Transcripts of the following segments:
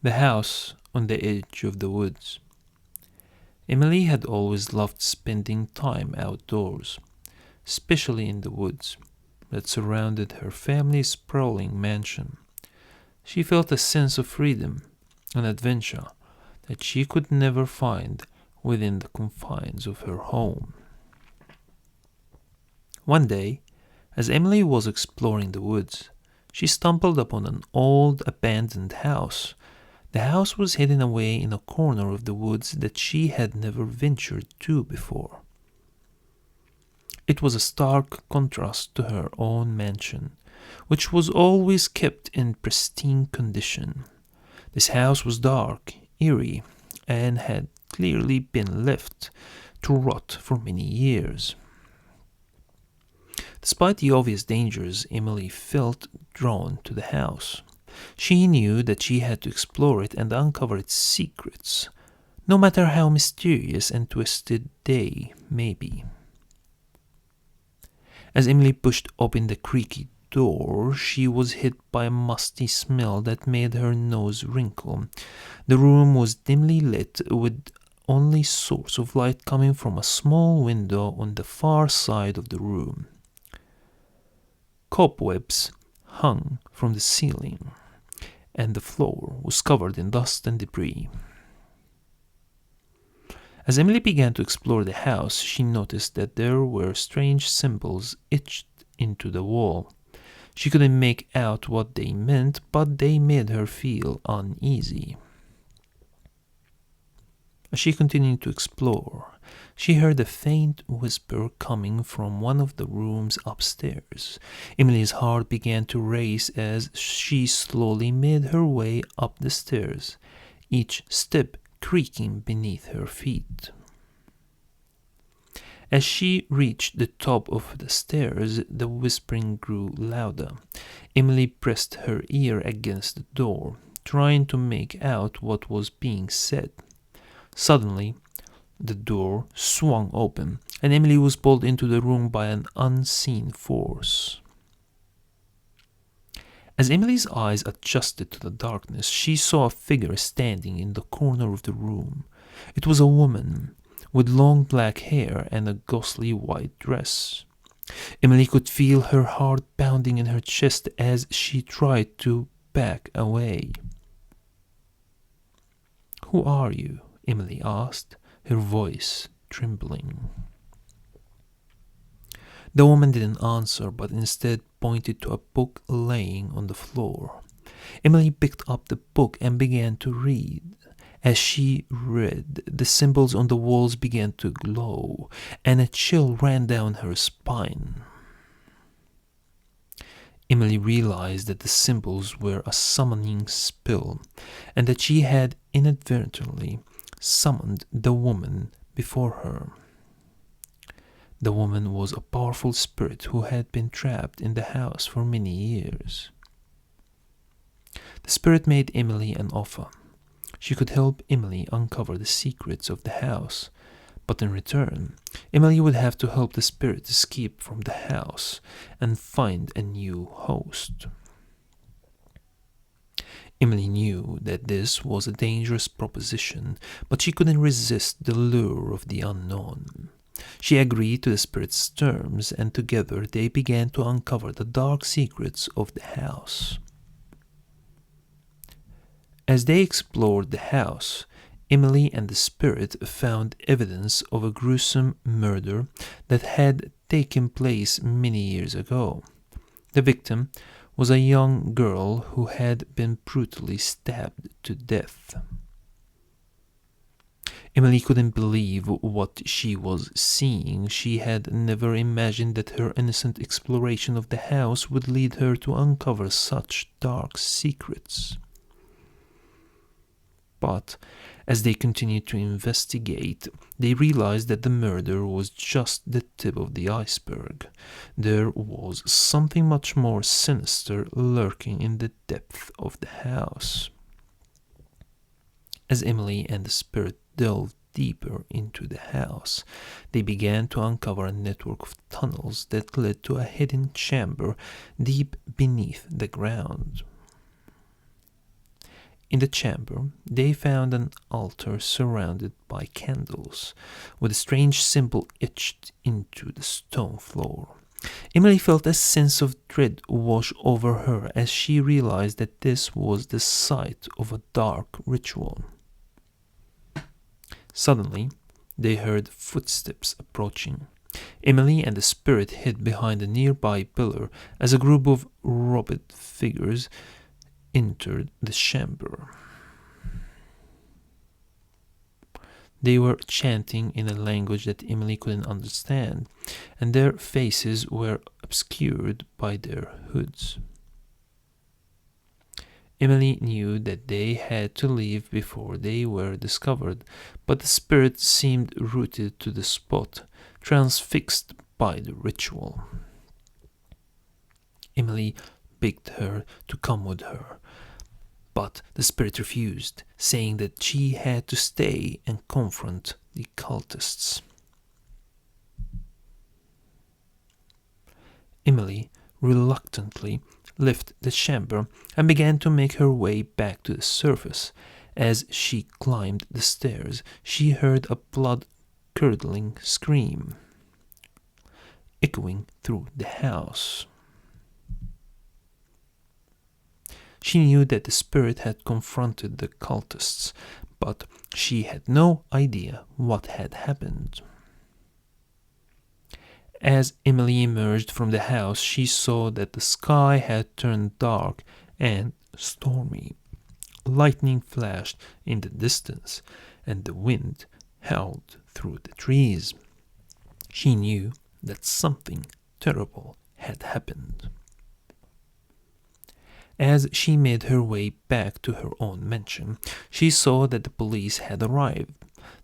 The house on the edge of the woods. Emily had always loved spending time outdoors, especially in the woods that surrounded her family's sprawling mansion. She felt a sense of freedom and adventure that she could never find within the confines of her home. One day, as Emily was exploring the woods, she stumbled upon an old abandoned house. The house was hidden away in a corner of the woods that she had never ventured to before. It was a stark contrast to her own mansion, which was always kept in pristine condition. This house was dark, eerie, and had clearly been left to rot for many years. Despite the obvious dangers, Emily felt drawn to the house. She knew that she had to explore it and uncover its secrets, no matter how mysterious and twisted they may be. As Emily pushed open the creaky door, she was hit by a musty smell that made her nose wrinkle. The room was dimly lit, with only source of light coming from a small window on the far side of the room. Cobwebs hung from the ceiling, and the floor was covered in dust and debris. As Emily began to explore the house, she noticed that there were strange symbols etched into the wall. She couldn't make out what they meant, but they made her feel uneasy. As she continued to explore, she heard a faint whisper coming from one of the rooms upstairs. Emily's heart began to race as she slowly made her way up the stairs, each step creaking beneath her feet. As she reached the top of the stairs, the whispering grew louder. Emily pressed her ear against the door, trying to make out what was being said. Suddenly, the door swung open, and Emily was pulled into the room by an unseen force. As Emily's eyes adjusted to the darkness, she saw a figure standing in the corner of the room. It was a woman, with long black hair and a ghostly white dress. Emily could feel her heart pounding in her chest as she tried to back away. "Who are you?" Emily asked, her voice trembling. The woman didn't answer, but instead pointed to a book laying on the floor. Emily picked up the book and began to read. As she read, the symbols on the walls began to glow, and a chill ran down her spine. Emily realized that the symbols were a summoning spell, and that she had inadvertently summoned the woman before her. The woman was a powerful spirit who had been trapped in the house for many years. The spirit made Emily an offer. She could help Emily uncover the secrets of the house, but in return, Emily would have to help the spirit escape from the house and find a new host. Emily knew that this was a dangerous proposition, but she couldn't resist the lure of the unknown. She agreed to the spirit's terms, and together they began to uncover the dark secrets of the house. As they explored the house, Emily and the spirit found evidence of a gruesome murder that had taken place many years ago. The victim was a young girl who had been brutally stabbed to death. Emily couldn't believe what she was seeing. She had never imagined that her innocent exploration of the house would lead her to uncover such dark secrets. But as they continued to investigate, they realized that the murder was just the tip of the iceberg. There was something much more sinister lurking in the depth of the house. As Emily and the spirit delved deeper into the house, they began to uncover a network of tunnels that led to a hidden chamber deep beneath the ground. In the chamber, they found an altar surrounded by candles, with a strange symbol etched into the stone floor. Emily felt a sense of dread wash over her as she realized that this was the site of a dark ritual. Suddenly, they heard footsteps approaching. Emily and the spirit hid behind a nearby pillar as a group of robed figures entered the chamber. They were chanting in a language that Emily couldn't understand, and their faces were obscured by their hoods. Emily knew that they had to leave before they were discovered, but the spirit seemed rooted to the spot, transfixed by the ritual. Emily begged her to come with her, but the spirit refused, saying that she had to stay and confront the cultists. Emily reluctantly left the chamber and began to make her way back to the surface. As she climbed the stairs, she heard a blood-curdling scream echoing through the house. She knew that the spirit had confronted the cultists, but she had no idea what had happened. As Emily emerged from the house, she saw that the sky had turned dark and stormy. Lightning flashed in the distance, and the wind howled through the trees. She knew that something terrible had happened. As she made her way back to her own mansion, she saw that the police had arrived.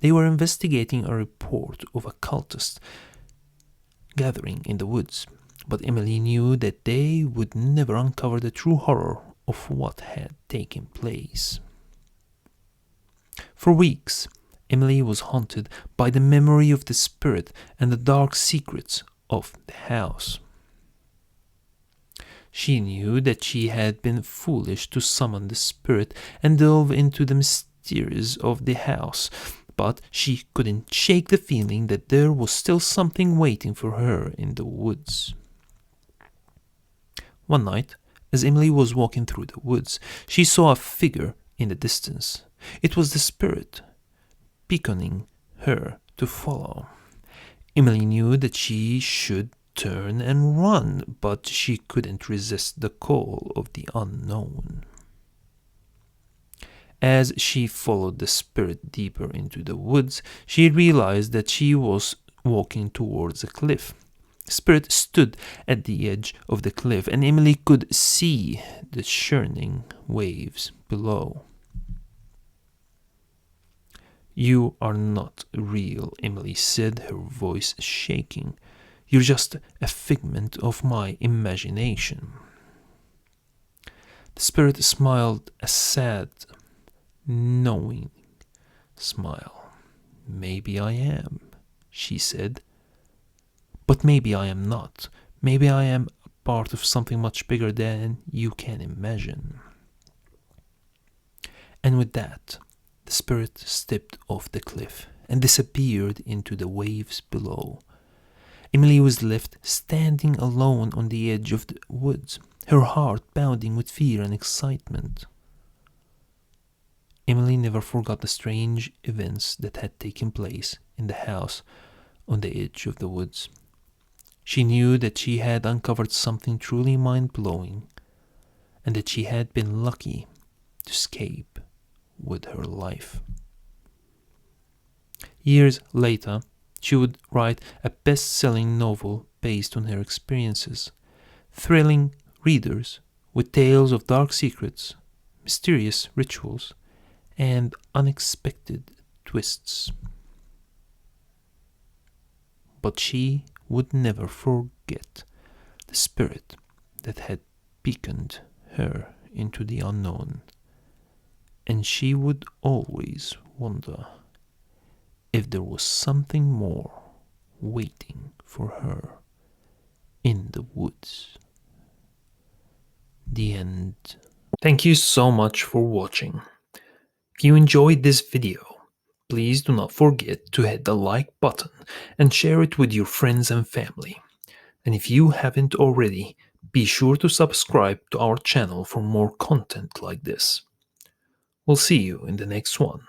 They were investigating a report of a cultist gathering in the woods, but Emily knew that they would never uncover the true horror of what had taken place. For weeks, Emily was haunted by the memory of the spirit and the dark secrets of the house. She knew that she had been foolish to summon the spirit and delve into the mysteries of the house, but she couldn't shake the feeling that there was still something waiting for her in the woods. One night, as Emily was walking through the woods, she saw a figure in the distance. It was the spirit, beckoning her to follow. Emily knew that she should turn and run, but she couldn't resist the call of the unknown. As she followed the spirit deeper into the woods, she realized that she was walking towards a cliff. The spirit stood at the edge of the cliff, and Emily could see the churning waves below. "You are not real," Emily said, her voice shaking. "You're just a figment of my imagination." The spirit smiled a sad, knowing smile. "Maybe I am," she said. "But maybe I am not. Maybe I am a part of something much bigger than you can imagine." And with that, the spirit stepped off the cliff and disappeared into the waves below. Emily was left standing alone on the edge of the woods, her heart pounding with fear and excitement. Emily never forgot the strange events that had taken place in the house on the edge of the woods. She knew that she had uncovered something truly mind-blowing, and that she had been lucky to escape with her life. Years later, she would write a best-selling novel based on her experiences, thrilling readers with tales of dark secrets, mysterious rituals, and unexpected twists. But she would never forget the spirit that had beckoned her into the unknown, and she would always wonder if there was something more waiting for her in the woods. The end. Thank you so much for watching. If you enjoyed this video, please do not forget to hit the like button and share it with your friends and family. And if you haven't already, be sure to subscribe to our channel for more content like this. We'll see you in the next one.